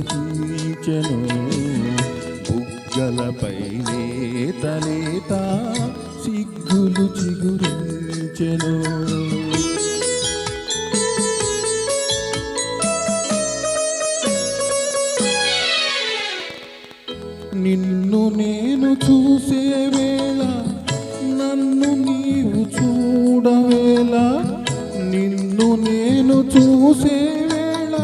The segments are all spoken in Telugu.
పులకించెను బుగ్గలపై లేత సిగ్గులు చిగురించెను నిన్ను నేను చూసే వేళ నన్ను నీవు చూడవేళ నిన్ను నేను చూసే వేళ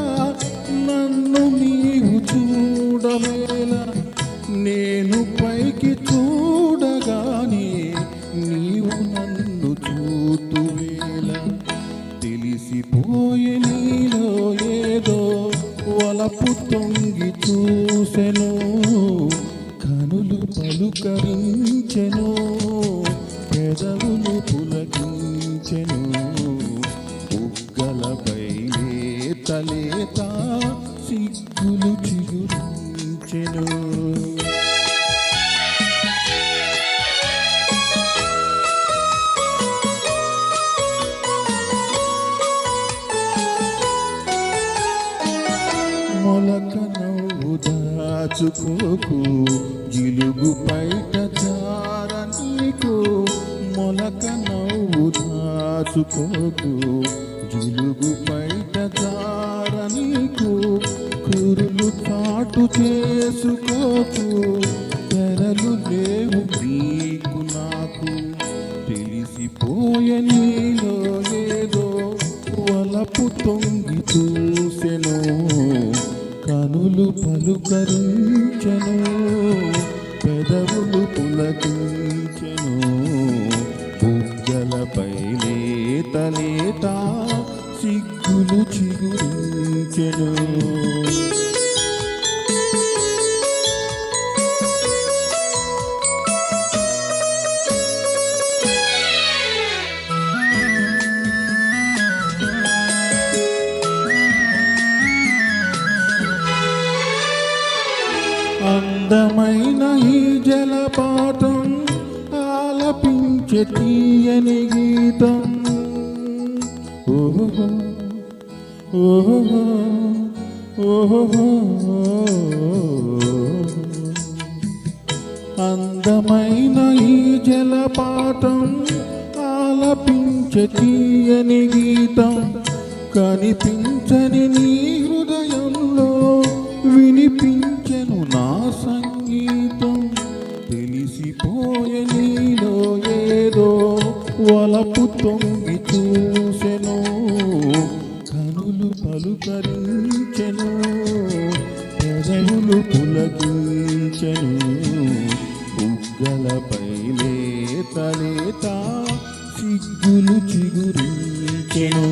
నన్ను నీవు చూడవేళ నేను పైకి చూడగానే నీవు నన్ను చూతువేళ తెలిసిపోయే నీలో ఏదో వలపు తొంగి చూసెను కనులు పలుకరించెను పెదవులు పులకించెను బుగ్గలపై లేత సిగ్గులు చిగురించెను మొలక నవ్వు దాచుకోకు జిలుగు బయట జార నీకు మొలక నవ్వు దాచుకోకు జిలుగు బయట జార నీకు కురులు చాటు చేసుకోకు తెరలు లేవు నీకు నాకు తెలిసిపోయే నీలో ఏదో వలపు తొంగి చూసెను కనులు పలుకరించెను పెదవులు పులకించెను బుగ్గలపై లేత సిగ్గులు చిగురించెను అందమైన ఈ జలపాతం ఆలపించే తీయని గీతం ఓహో ఓహో ఓహో అందమైన ఈ జలపాతం ఆలపించే తీయని గీతం కనిపించని నీ హృదయంలో వినిపించెను నా సంగీతం తెలిసిపోయే నీలో ఏదో వలపు తొంగి చూసెను కనులు పలుకరించెను పెదవులు పులకించెను బుగ్గలపై లేత సిగ్గులు చిగురించెను